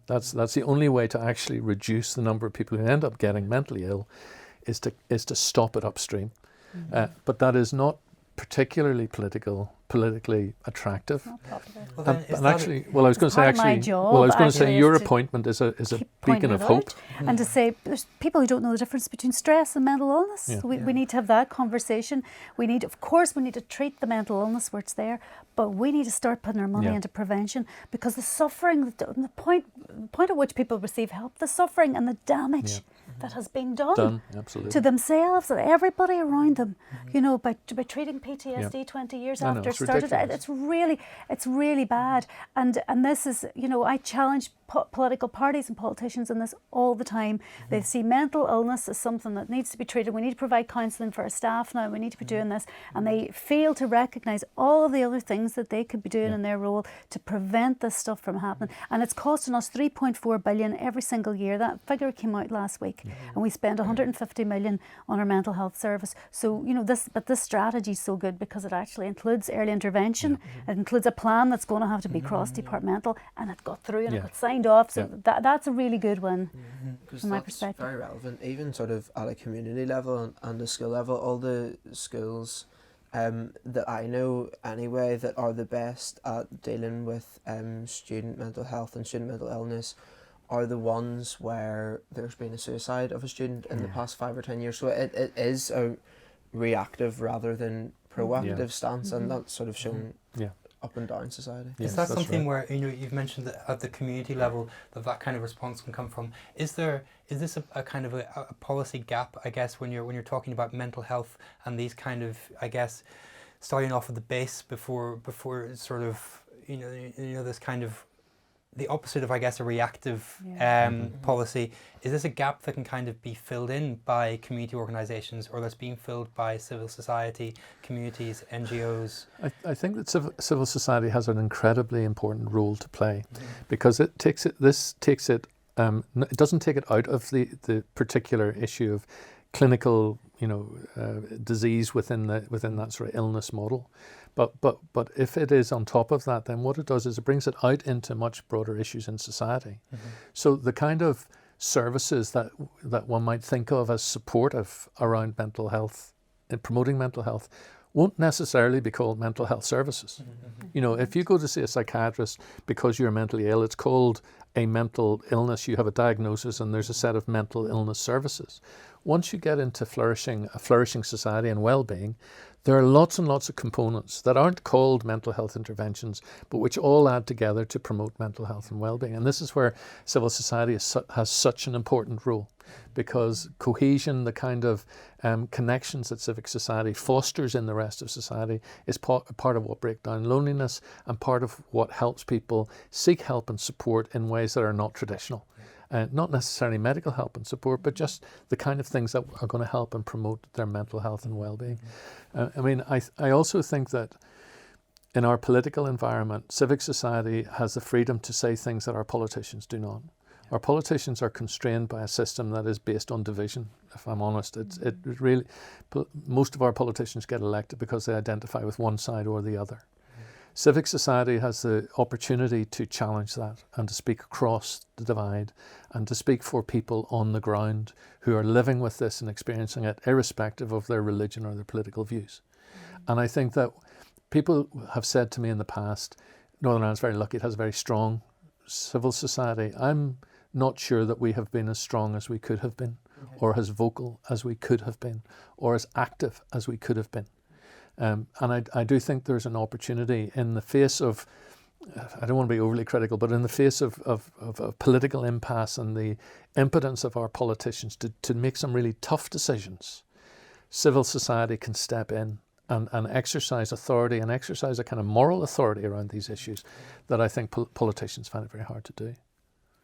That's the only way to actually reduce the number of people who end up getting mentally ill, is to stop it upstream. But that is not particularly politically attractive. Well, I was going to say your appointment is a beacon of hope. And to say there's people who don't know the difference between stress and mental illness. So we need to have that conversation. We need to treat the mental illness where it's there, but we need to start putting our money into prevention, because the suffering, the point point at which people receive help, the suffering and the damage that has been done absolutely. to themselves and everybody around them, you know, by treating PTSD 20 years after it started. It's really bad. And this is, you know, I challenge political parties and politicians in this all the time. They see mental illness as something that needs to be treated. We need to provide counselling for our staff now. We need to be doing this. And they fail to recognise all of the other things that they could be doing in their role to prevent this stuff from happening. And it's costing us 3.4 billion every single year. That figure came out last week. And we spend 150 million on our mental health service. So, you know, this strategy is so good because it actually includes early intervention. It includes a plan that's going to have to be cross-departmental, and it got through and it got signed off. So that's a really good one from my perspective. Very relevant, even sort of at a community level and the school level. All the schools that I know anyway that are the best at dealing with student mental health and student mental illness are the ones where there's been a suicide of a student in the past 5 or 10 years. So it is a reactive rather than proactive stance, and that's sort of shown up and down society. Is that something where, you know, you've mentioned that at the community level that kind of response can come from? Is this a kind of a policy gap, I guess, when you're talking about mental health and these kind of, I guess, starting off at the base before sort of, you know this kind of the opposite of, I guess, a reactive policy? Is this a gap that can kind of be filled in by community organisations, or that's being filled by civil society, communities, NGOs? I think that civil society has an incredibly important role to play, because it doesn't take it out of the particular issue of clinical, you know, disease within that sort of illness model. But if it is on top of that, then what it does is it brings it out into much broader issues in society. So the kind of services that one might think of as supportive around mental health and promoting mental health won't necessarily be called mental health services. You know, if you go to see a psychiatrist because you're mentally ill, it's called a mental illness. You have a diagnosis and there's a set of mental illness services. Once you get into a flourishing society and well-being, there are lots and lots of components that aren't called mental health interventions, but which all add together to promote mental health and well-being. And this is where civil society has such an important role, because cohesion, the kind of connections that civic society fosters in the rest of society, is part of what breaks down loneliness and part of what helps people seek help and support in ways that are not traditional. Not necessarily medical help and support, but just the kind of things that are going to help and promote their mental health and well-being. I mean, I also think that in our political environment, civic society has the freedom to say things that our politicians do not. Our politicians are constrained by a system that is based on division, if I'm honest. Most of our politicians get elected because they identify with one side or the other. Civic society has the opportunity to challenge that and to speak across the divide and to speak for people on the ground who are living with this and experiencing it irrespective of their religion or their political views. And I think that people have said to me in the past, Northern Ireland's very lucky, it has a very strong civil society. I'm not sure that we have been as strong as we could have been, or as vocal as we could have been, or as active as we could have been. And I do think there's an opportunity in the face of, I don't want to be overly critical, but in the face of a political impasse and the impotence of our politicians to make some really tough decisions, civil society can step in and exercise authority and exercise a kind of moral authority around these issues that I think politicians find it very hard to do.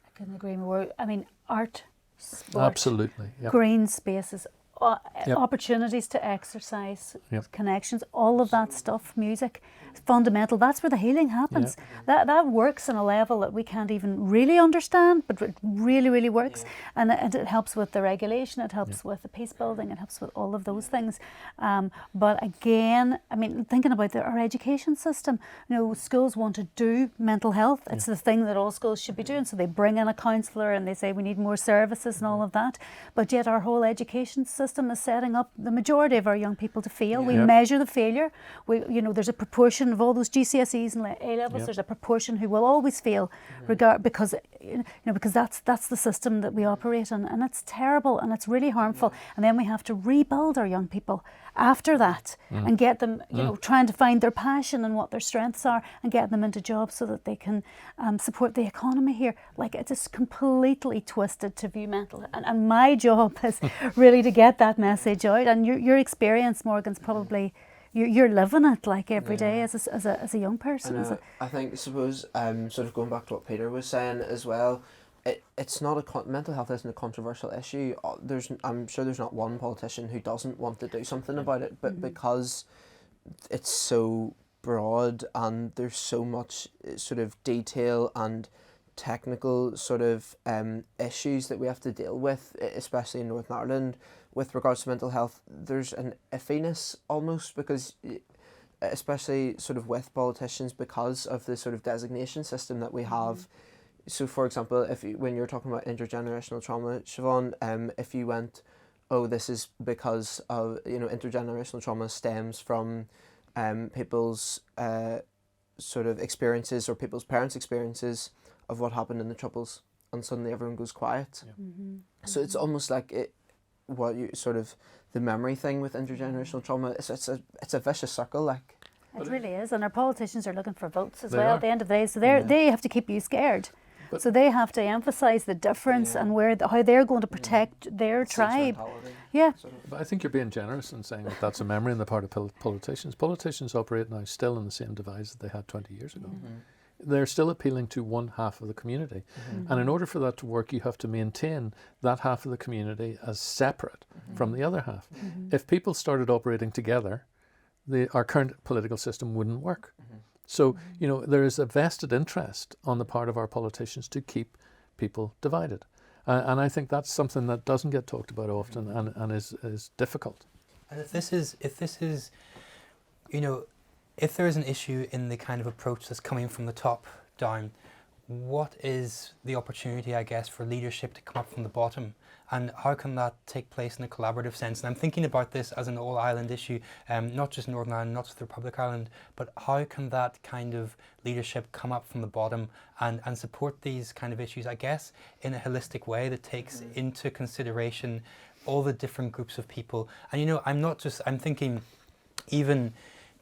I couldn't agree more. I mean, art, sport, absolutely, green spaces, opportunities to exercise, connections, all of that stuff, music, fundamental. That's where the healing happens. That works on a level that we can't even really understand, but it really, really works. And it helps with the regulation, it helps with the peace building, it helps with all of those things. But again, I mean, thinking about our education system, you know, schools want to do mental health. It's the thing that all schools should be doing. So they bring in a counsellor and they say we need more services and all of that. But yet our whole education system system is setting up the majority of our young people to fail. Yeah. We Yep. measure the failure. There's a proportion of all those GCSEs and A levels. Yep. There's a proportion who will always fail, because that's the system that we operate in, and it's terrible and it's really harmful. And then we have to rebuild our young people after that and get them, trying to find their passion and what their strengths are, and get them into jobs so that they can support the economy here. Like, it is completely twisted to view mental, and my job is really to get that message out. And your experience, Morgan's probably you're living it like every day as a young person. I think, suppose, sort of going back to what Peter was saying as well, it's not mental health isn't a controversial issue. I'm sure there's not one politician who doesn't want to do something about it, but because it's so broad and there's so much sort of detail and technical sort of issues that we have to deal with, especially in Northern Ireland with regards to mental health, there's an iffiness almost, because especially sort of with politicians, because of the sort of designation system that we have. So, for example, when you're talking about intergenerational trauma, Siobhan, if you went, oh, this is because of, intergenerational trauma stems from people's sort of experiences or people's parents' experiences of what happened in the Troubles, and suddenly everyone goes quiet. Yeah. So it's almost like the memory thing with intergenerational trauma. It's a vicious circle, like. It really is, and our politicians are looking for votes as They well are. at the end of the day. So they have to keep you scared. So they have to emphasise the difference and how they're going to protect their tribe. Yeah. But I think you're being generous in saying that that's a memory on the part of politicians. Politicians operate now still in the same device that they had 20 years ago. They're still appealing to one half of the community. And in order for that to work, you have to maintain that half of the community as separate from the other half. If people started operating together, our current political system wouldn't work. So, there is a vested interest on the part of our politicians to keep people divided. And I think that's something that doesn't get talked about often and is difficult. And if there is an issue in the kind of approach that's coming from the top down, what is the opportunity, I guess, for leadership to come up from the bottom? And how can that take place in a collaborative sense? And I'm thinking about this as an all-island issue, not just Northern Ireland, not just the Republic of Ireland, but how can that kind of leadership come up from the bottom and support these kind of issues, I guess, in a holistic way that takes into consideration all the different groups of people. And, I'm thinking even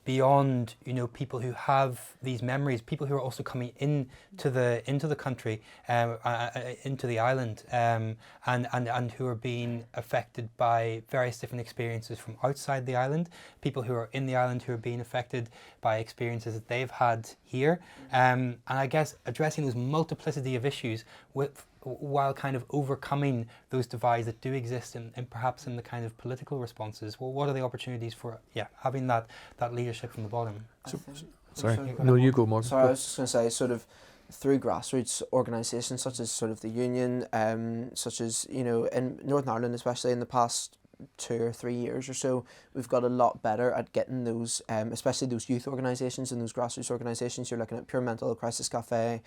beyond, people who have these memories, people who are also coming into the country, into the island, and who are being affected by various different experiences from outside the island, people who are in the island who are being affected by experiences that they've had here, and I guess addressing those multiplicity of issues while kind of overcoming those divides that do exist and perhaps in the kind of political responses. Well, what are the opportunities for having that leadership from the bottom? No, you go, Morgan. Sorry, I was just going to say, sort of through grassroots organisations such as sort of the Union, such as, in Northern Ireland, especially in the past 2 or 3 years or so, we've got a lot better at getting those, especially those youth organisations and those grassroots organisations. You're looking at Pure Mental, Crisis Cafe,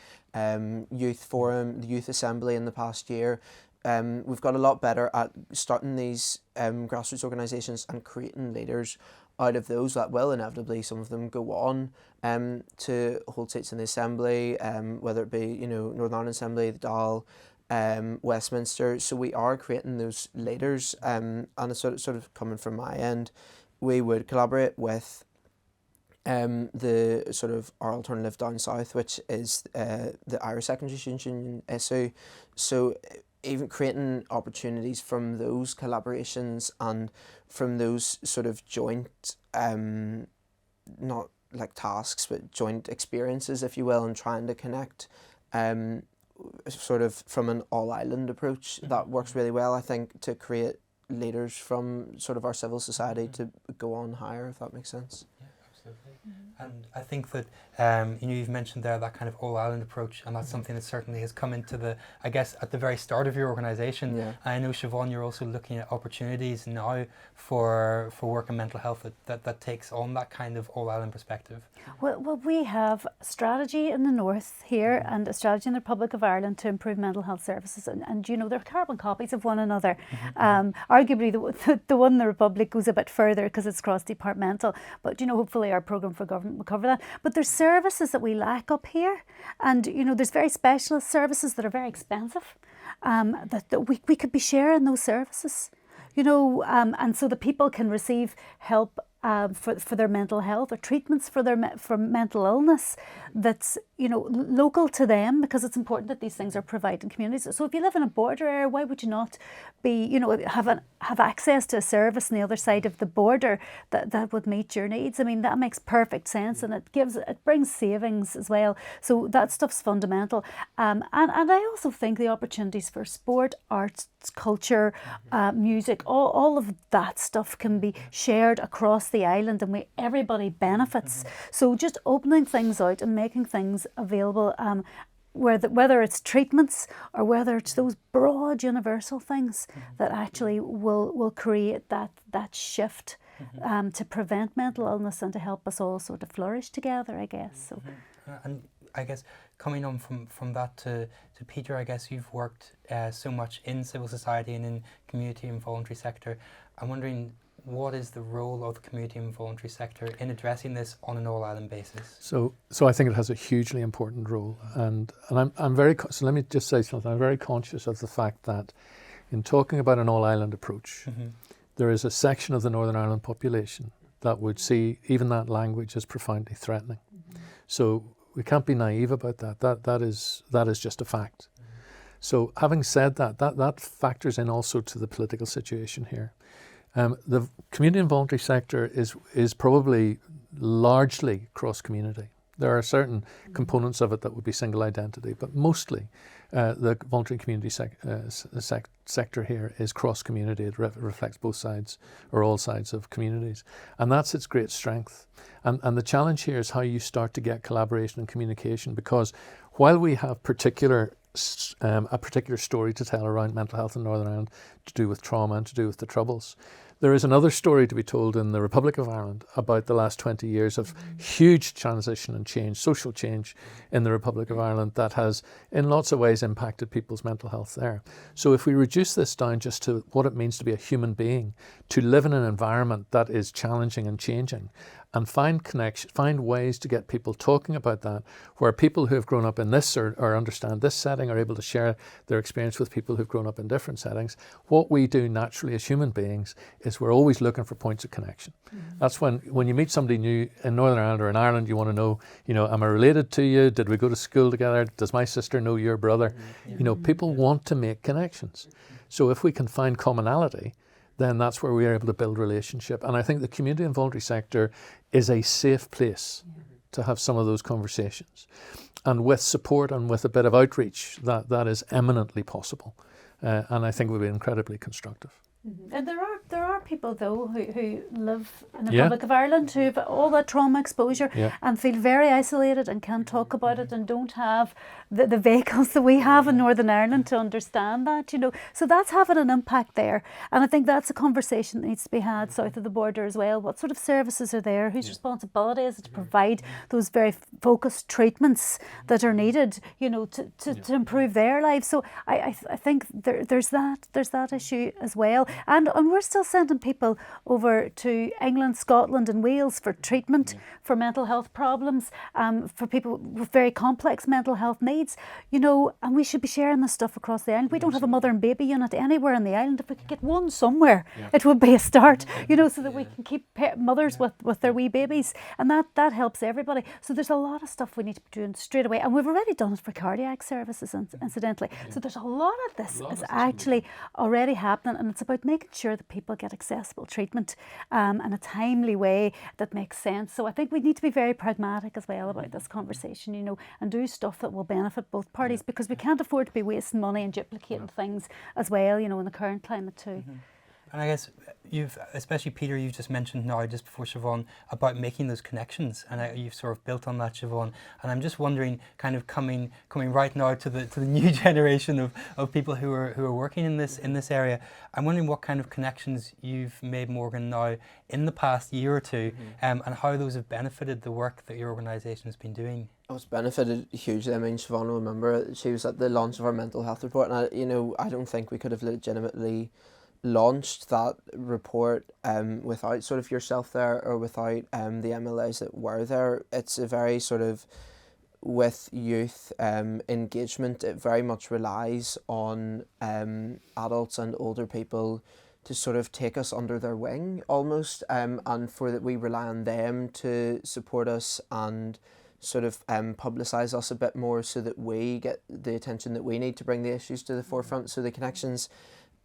Youth Forum, the Youth Assembly in the past year. We've got a lot better at starting these grassroots organisations and creating leaders out of those that will inevitably, some of them, go on to hold seats in the Assembly, whether it be, Northern Ireland Assembly, the Dáil, Westminster. So we are creating those leaders, and it's sort of coming from my end. We would collaborate with the sort of our alternative down south, which is the Irish Secondary Students Union issue. So even creating opportunities from those collaborations and from those sort of joint, not like tasks, but joint experiences, if you will, and trying to connect sort of from an all-island approach, that works really well, I think, to create leaders from sort of our civil society to go on higher, if that makes sense. Yeah, absolutely. And I think that you've mentioned there that kind of all-island approach, and that's something that certainly has come into the, I guess, at the very start of your organisation. Yeah. I know, Siobhan, you're also looking at opportunities now for work in mental health that takes on that kind of all-island perspective. Well, we have a strategy in the north here and a strategy in the Republic of Ireland to improve mental health services, and they're carbon copies of one another. Arguably, the one in the Republic goes a bit further because it's cross-departmental, but hopefully our programme for government will cover that. But there's services that we lack up here, and there's very specialist services that are very expensive, that we could be sharing those services, and so that people can receive help for their mental health, or treatments for mental illness that's local to them, because it's important that these things are provided in communities. So if you live in a border area, why would you not be have access to a service on the other side of the border that would meet your needs? I mean, that makes perfect sense, and it brings savings as well. So that stuff's fundamental. And I also think the opportunities for sport, arts, culture, music, all of that stuff can be shared across the island, and everybody benefits. So just opening things out and making things available, whether it's treatments or whether it's those broad universal things that actually will create that shift to prevent mental illness and to help us all sort of flourish together, I guess. So. And I guess coming on from that to Peter, I guess you've worked so much in civil society and in community and voluntary sector. I'm wondering, what is the role of the community and voluntary sector in addressing this on an all-island basis? So I think it has a hugely important role, and I'm very so let me just say something. I'm very conscious of the fact that in talking about an all-island approach, there is a section of the Northern Ireland population that would see even that language as profoundly threatening. So we can't be naive about that. That is just a fact. So having said that factors in also to the political situation here. The community and voluntary sector is probably largely cross-community. There are certain components of it that would be single identity, but mostly the voluntary community sector here is cross-community. It reflects both sides or all sides of communities, and that's its great strength. And the challenge here is how you start to get collaboration and communication, because while we have a particular story to tell around mental health in Northern Ireland to do with trauma and to do with the Troubles, there is another story to be told in the Republic of Ireland about the last 20 years of huge transition and change, social change in the Republic of Ireland that has in lots of ways impacted people's mental health there. So if we reduce this down just to what it means to be a human being, to live in an environment that is challenging and changing, and find ways to get people talking about that, where people who have grown up in this or understand this setting are able to share their experience with people who've grown up in different settings. What we do naturally as human beings is we're always looking for points of connection. That's when you meet somebody new in Northern Ireland or in Ireland, you want to know, am I related to you? Did we go to school together? Does my sister know your brother? People want to make connections. So if we can find commonality, then that's where we are able to build relationship. And I think the community and voluntary sector is a safe place to have some of those conversations. And with support and with a bit of outreach, that is eminently possible. And I think would be incredibly constructive. And there are people though who live in the Republic of Ireland who have all that trauma exposure and feel very isolated and can't talk about it and don't have the vehicles that we have in Northern Ireland to understand that, So that's having an impact there. And I think that's a conversation that needs to be had south of the border as well. What sort of services are there? Whose responsibility is it to provide those very focused treatments that are needed, to improve their lives? So I think there's that issue as well. And we're still sending people over to England, Scotland and Wales for treatment for mental health problems, for people with very complex mental health needs, and we should be sharing this stuff across the island. We don't have a mother and baby unit anywhere in the island. If we could get one somewhere, it would be a start, so that we can keep mothers with their wee babies, and that helps everybody. So there's a lot of stuff we need to be doing straight away, and we've already done it for cardiac services, incidentally. So there's a lot of this is actually already happening, and it's about making sure that people get accessible treatment in a timely way that makes sense. So I think we need to be very pragmatic as well about this conversation, and do stuff that will benefit both parties, because we can't afford to be wasting money and duplicating things as well, in the current climate too. And I guess especially Peter, you've just mentioned now, just before Siobhan, about making those connections, and you've sort of built on that, Siobhan. And I'm just wondering, kind of coming right now to the new generation of people who are working in this area. I'm wondering what kind of connections you've made, Morgan, now in the past year or two, and how those have benefited the work that your organisation has been doing. Oh, it's benefited hugely. I mean, Siobhan will remember she was at the launch of our mental health report, and I don't think we could have legitimately launched that report without sort of yourself there, or without the MLAs that were there. It's a very sort of, with youth engagement, it very much relies on adults and older people to sort of take us under their wing almost, and for that we rely on them to support us and sort of publicise us a bit more, so that we get the attention that we need to bring the issues to the forefront. So the connections,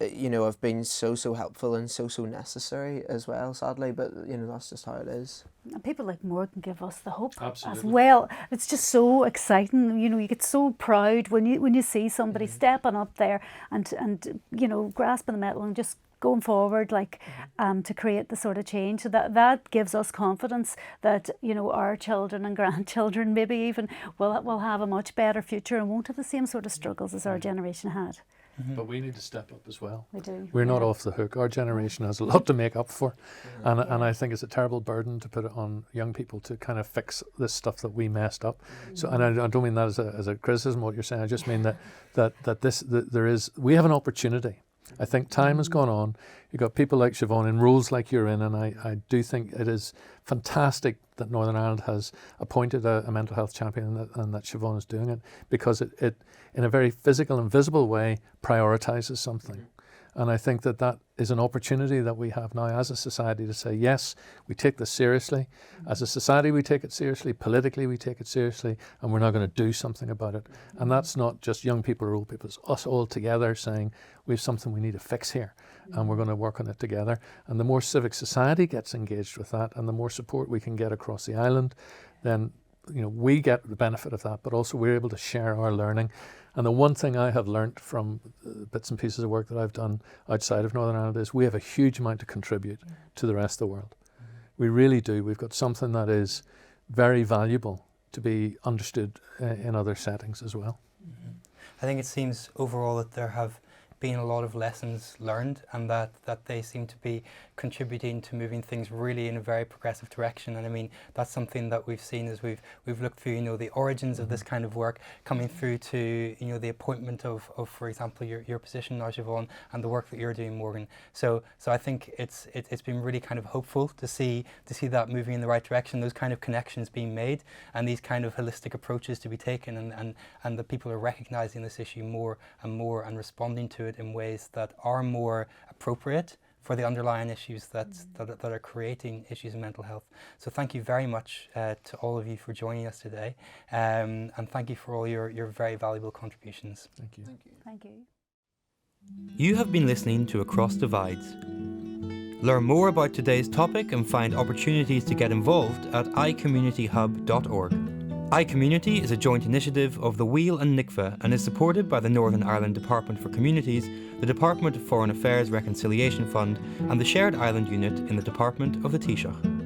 have been so helpful and so necessary as well, sadly, but that's just how it is. And people like Morgan give us the hope. Absolutely. As well. It's just so exciting. You get so proud when you see somebody stepping up there and grasping the metal and just going forward, to create the sort of change. So that gives us confidence that our children and grandchildren maybe even will have a much better future and won't have the same sort of struggles as our generation had. But we need to step up as well. We do. We're not off the hook. Our generation has a lot to make up for, and I think it's a terrible burden to put it on young people to kind of fix this stuff that we messed up. So, and I don't mean that as a criticism of what you're saying. I just mean that we have an opportunity. I think time has gone on. You've got people like Siobhan in roles like you're in, and I do think it is fantastic that Northern Ireland has appointed a mental health champion, and that Siobhan is doing it, because it in a very physical and visible way prioritises something. And I think that is an opportunity that we have now as a society to say, yes, we take this seriously. As a society, we take it seriously. Politically, we take it seriously, and we're now going to do something about it. And that's not just young people or old people. It's us all together saying we have something we need to fix here, and we're going to work on it together. And the more civic society gets engaged with that, and the more support we can get across the island, then we get the benefit of that, but also we're able to share our learning. And the one thing I have learnt from bits and pieces of work that I've done outside of Northern Ireland is we have a huge amount to contribute to the rest of the world. We really do. We've got something that is very valuable to be understood in other settings as well. I think it seems overall that there have been a lot of lessons learned, and that they seem to be contributing to moving things really in a very progressive direction. And I mean, that's something that we've seen as we've looked through, the origins of this kind of work, coming through to, the appointment of for example, your position now, Siobhan, and the work that you're doing, Morgan. So I think it's been really kind of hopeful to see that moving in the right direction, those kind of connections being made, and these kind of holistic approaches to be taken, and that people are recognising this issue more and responding to it in ways that are more appropriate for the underlying issues that are creating issues in mental health. So thank you very much to all of you for joining us today, and thank you for all your very valuable contributions. Thank you. Thank you. Thank you. You have been listening to Across Divides. Learn more about today's topic and find opportunities to get involved at icommunityhub.org. iCommunity is a joint initiative of the Wheel and NICFA and is supported by the Northern Ireland Department for Communities, the Department of Foreign Affairs Reconciliation Fund, and the Shared Island Unit in the Department of the Taoiseach.